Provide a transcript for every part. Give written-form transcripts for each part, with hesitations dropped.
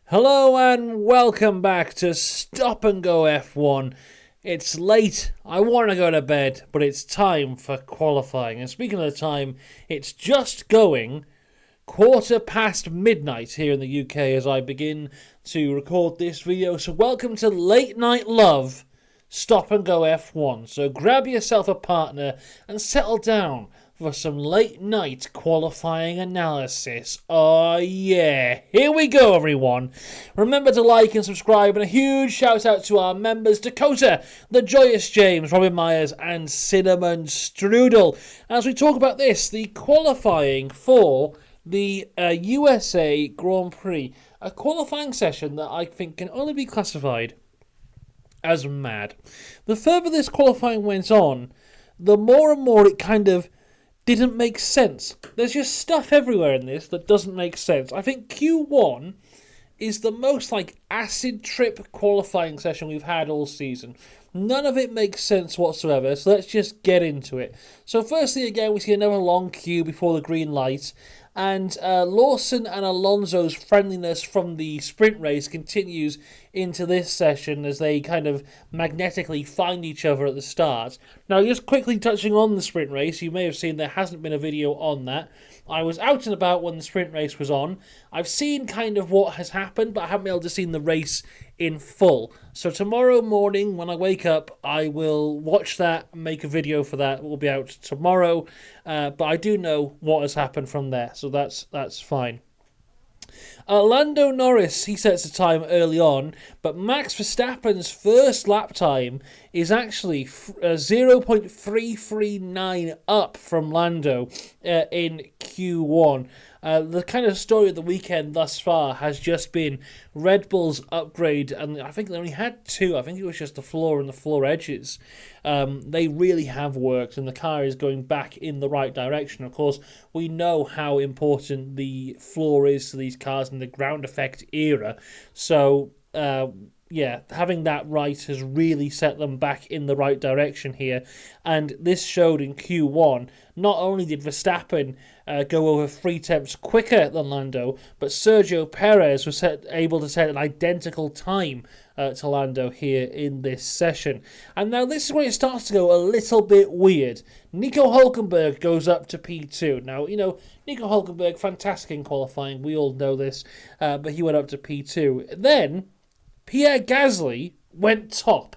Hello and welcome back to Stop and Go F1. It's late, I want to go to bed, but it's time for qualifying. And speaking of the time, it's just going midnight here in the UK as I begin to record this video. So welcome to Late Night Love, Stop and Go F1. So grab yourself a partner and settle down for some late night qualifying analysis. Oh yeah, here we go everyone. Remember to like and subscribe, and a huge shout out to our members Dakota, The Joyous James, Robin Myers and Cinnamon Strudel. As we talk about this, the qualifying for the USA Grand Prix, a qualifying session that I think can only be classified as mad. The further this qualifying went on, the more and more it kind of didn't make sense. There's just stuff everywhere in this that doesn't make sense. I think Q1 is the most acid trip qualifying session we've had all season. None of it makes sense whatsoever, so let's just get into it. So firstly, again, we see another long queue before the green light, and Lawson and Alonso's friendliness from the sprint race continues into this session as they kind of magnetically find each other at the start. Now, just quickly touching on the sprint race, you may have seen there hasn't been a video on that. I was out and about when the sprint race was on. I've seen kind of what has happened, but I haven't been able to see the race in full. So tomorrow morning when I wake up, I will watch that and make a video for that. It will be out tomorrow, but I do know what has happened from there, so that's fine. Lando Norris, he sets a time early on, but Max Verstappen's first lap time is actually 0.339 up from Lando in Q1. The kind of story of the weekend thus far has just been Red Bull's upgrade, and I think they only had two. I think it was just the floor and the floor edges. They really have worked, and the car is going back in the right direction. Of course, we know how important the floor is to these cars in the ground effect era. So, having that right has really set them back in the right direction here. And this showed in Q1. Not only did Verstappen go over 3 tenths quicker than Lando, but Sergio Perez was able to set an identical time to Lando here in this session. And now this is where it starts to go a little bit weird. Nico Hülkenberg goes up to P2. Now, Nico Hülkenberg, fantastic in qualifying. We all know this. But he went up to P2. Then Pierre Gasly went top.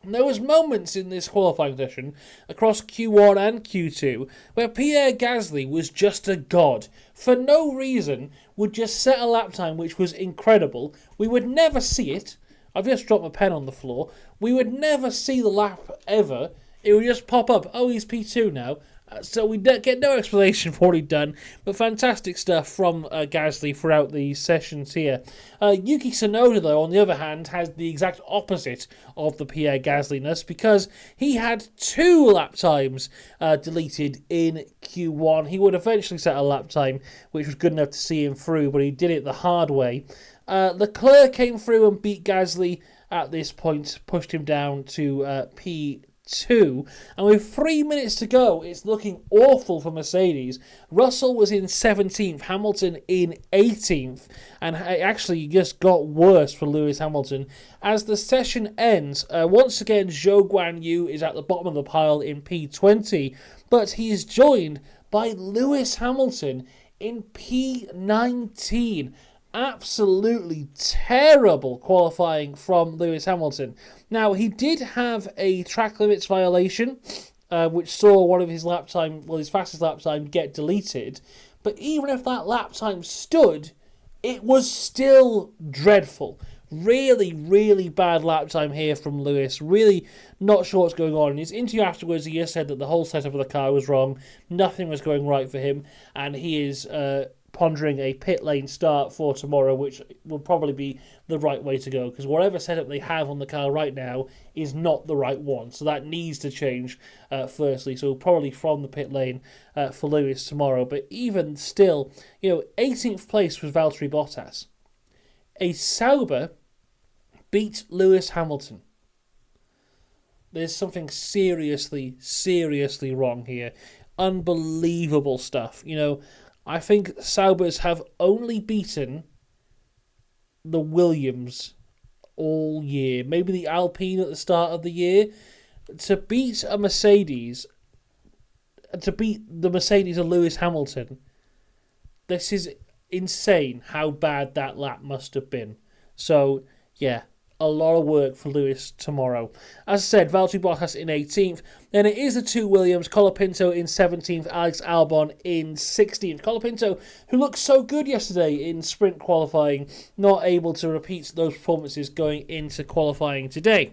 And there was moments in this qualifying session across Q1 and Q2 where Pierre Gasly was just a god. For no reason, would just set a lap time which was incredible. We would never see it. I've just dropped my pen on the floor. We would never see the lap ever. It would just pop up. Oh, he's P2 now. So we get no explanation for what he'd done, but fantastic stuff from Gasly throughout the sessions here. Yuki Tsunoda, though, on the other hand, has the exact opposite of the Pierre Gasly-ness because he had 2 lap times deleted in Q1. He would eventually set a lap time, which was good enough to see him through, but he did it the hard way. Leclerc came through and beat Gasly at this point, pushed him down to P2. And with 3 minutes to go, it's looking awful for Mercedes. Russell was in 17th, Hamilton in 18th, and it actually just got worse for Lewis Hamilton. As the session ends, once again, Zhou Guanyu is at the bottom of the pile in P20, but he is joined by Lewis Hamilton in P19. Absolutely terrible qualifying from Lewis Hamilton. Now, he did have a track limits violation, which saw one of his his fastest lap time get deleted. But even if that lap time stood, it was still dreadful. Really, really bad lap time here from Lewis. Really not sure what's going on. In his interview afterwards, he just said that the whole setup of the car was wrong. Nothing was going right for him, and he is pondering a pit lane start for tomorrow, which will probably be the right way to go, because whatever setup they have on the car right now is not the right one, so that needs to change firstly, so probably from the pit lane for Lewis tomorrow. But even still, 18th place was Valtteri Bottas. A Sauber beat Lewis Hamilton. There's something seriously, seriously wrong here. Unbelievable stuff. I think Saubers have only beaten the Williams all year, maybe the Alpine at the start of the year, to beat a Mercedes, to beat the Mercedes of Lewis Hamilton. This is insane how bad that lap must have been. So, yeah, a lot of work for Lewis tomorrow. As I said, Valtteri Bottas in 18th. Then it is the two Williams, Colapinto in 17th, Alex Albon in 16th. Colapinto, who looked so good yesterday in sprint qualifying, not able to repeat those performances going into qualifying today.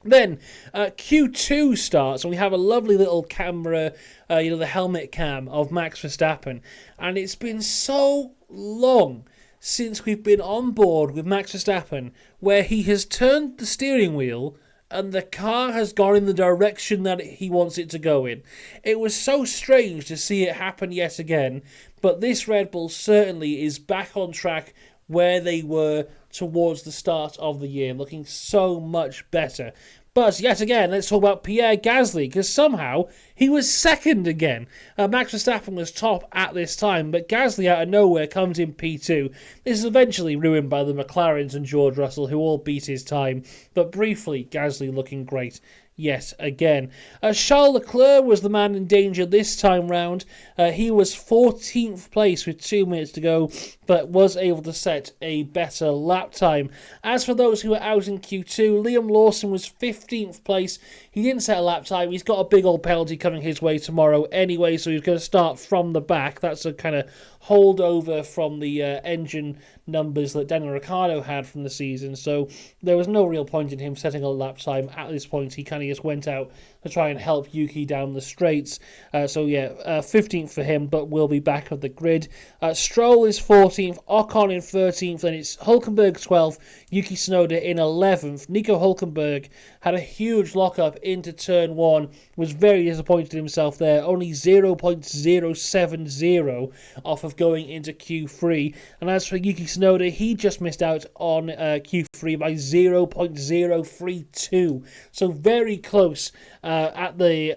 Then Q2 starts, and we have a lovely little camera, the helmet cam of Max Verstappen. And it's been so long since we've been on board with Max Verstappen, where he has turned the steering wheel and the car has gone in the direction that he wants it to go in. It was so strange to see it happen yet again, but this Red Bull certainly is back on track where they were towards the start of the year, looking so much better. But yet again, let's talk about Pierre Gasly, because somehow he was second again. Max Verstappen was top at this time, but Gasly out of nowhere comes in P2. This is eventually ruined by the McLarens and George Russell, who all beat his time. But briefly, Gasly looking great yet again. Charles Leclerc was the man in danger this time round. He was 14th place with 2 minutes to go, but was able to set a better lap time. As for those who were out in Q2, Liam Lawson was 15th place. He didn't set a lap time. He's got a big old penalty coming his way tomorrow anyway, so he's going to start from the back. That's a kind of holdover from the engine numbers that Daniel Ricciardo had from the season, so there was no real point in him setting a lap time at this point. He kind of just went out to try and help Yuki down the straights. 15th for him, but will be back of the grid. Stroll is 14th, Ocon in 13th, then it's Hulkenberg 12th, Yuki Tsunoda in 11th. Nico Hulkenberg had a huge lockup into turn 1, was very disappointed in himself there, only 0.070 off of going into Q3. And as for Yuki Tsunoda, he just missed out on Q3 by 0.032. So very close at the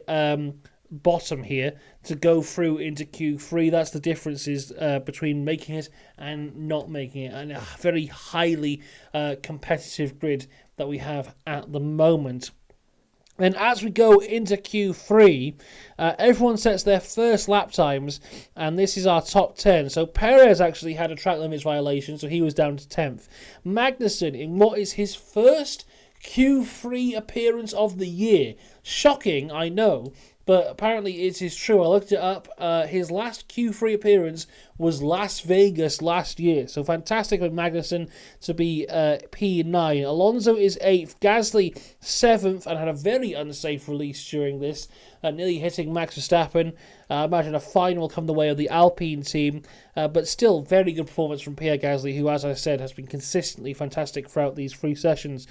bottom here to go through into Q3. That's the differences between making it and not making it, and a very highly competitive grid that we have at the moment. Then as we go into Q3, everyone sets their first lap times, and this is our top 10. So Perez actually had a track limits violation, so he was down to 10th. Magnussen, in what is his first Q3 appearance of the year. Shocking, I know, but apparently it is true. I looked it up. His last Q3 appearance was Las Vegas last year. So fantastic with Magnussen to be P9. Alonso is 8th. Gasly 7th and had a very unsafe release during this, nearly hitting Max Verstappen. I imagine a fine will come the way of the Alpine team, but still very good performance from Pierre Gasly, who, as I said, has been consistently fantastic throughout these 3 sessions.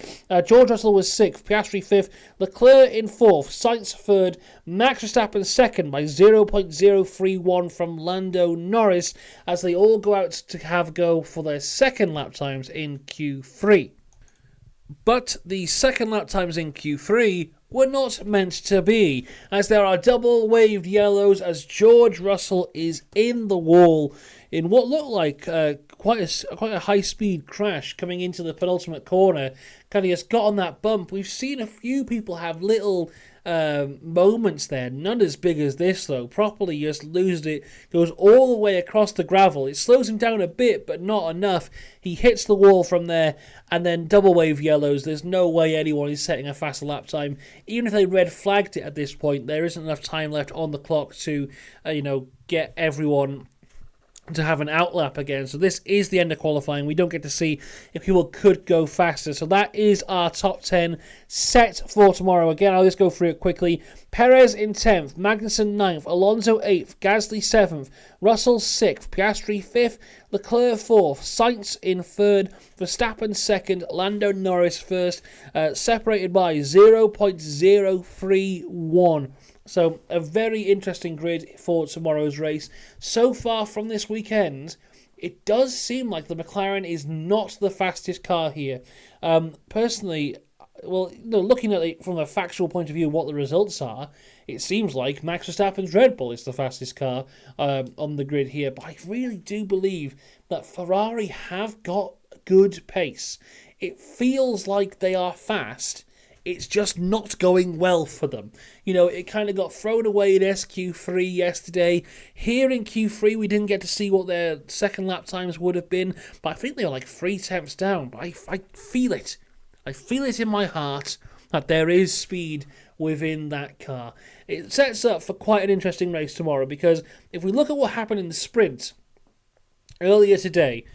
George Russell was 6th, Piastri 5th, Leclerc in 4th, Sainz 3rd, Max Verstappen 2nd by 0.031 from Lando Norris, as they all go out to have a go for their second lap times in Q3. But the second lap times in Q3 were not meant to be, as there are double waved yellows as George Russell is in the wall in what looked like quite a high-speed crash coming into the penultimate corner. Kind of just got on that bump. We've seen a few people have little moments there, none as big as this though. Properly just loses it, goes all the way across the gravel. It slows him down a bit, but not enough. He hits the wall from there, and then double wave yellows. There's no way anyone is setting a faster lap time. Even if they red flagged it at this point, there isn't enough time left on the clock to, get everyone to have an outlap again. So this is the end of qualifying. We don't get to see if people could go faster. So that is our top 10 set for tomorrow. Again, I'll just go through it quickly. Perez in 10th, Magnussen 9th, Alonso 8th, Gasly 7th, Russell 6th, Piastri 5th, Leclerc 4th, Sainz in 3rd, Verstappen 2nd, Lando Norris 1st, separated by 0.031. So a very interesting grid for tomorrow's race. So far from this weekend, it does seem like the McLaren is not the fastest car here. Personally, looking at it from a factual point of view, what the results are, it seems like Max Verstappen's Red Bull is the fastest car on the grid here. But I really do believe that Ferrari have got good pace. It feels like they are fast. It's just not going well for them. It kind of got thrown away in SQ3 yesterday. Here in Q3, we didn't get to see what their second lap times would have been, but I think they were like 3 tenths down. But I feel it. I feel it in my heart that there is speed within that car. It sets up for quite an interesting race tomorrow, because if we look at what happened in the sprint earlier today,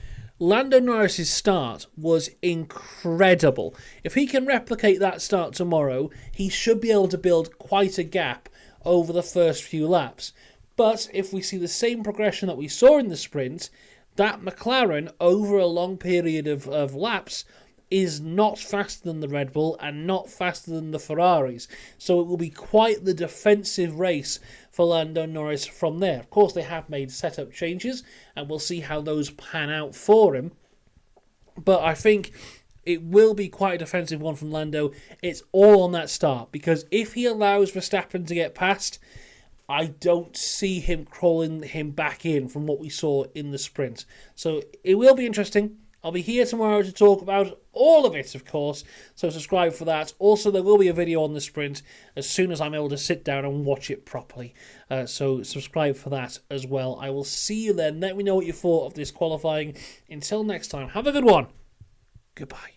Lando Norris' start was incredible. If he can replicate that start tomorrow, he should be able to build quite a gap over the first few laps. But if we see the same progression that we saw in the sprint, that McLaren, over a long period of laps, is not faster than the Red Bull and not faster than the Ferraris. So it will be quite the defensive race for Lando Norris from there. Of course, they have made setup changes, and we'll see how those pan out for him. But I think it will be quite a defensive one from Lando. It's all on that start, because if he allows Verstappen to get past, I don't see him crawling him back in from what we saw in the sprint. So it will be interesting. I'll be here tomorrow to talk about all of it, of course, so subscribe for that. Also, there will be a video on the sprint as soon as I'm able to sit down and watch it properly. So subscribe for that as well. I will see you then. Let me know what you thought of this qualifying. Until next time, have a good one. Goodbye.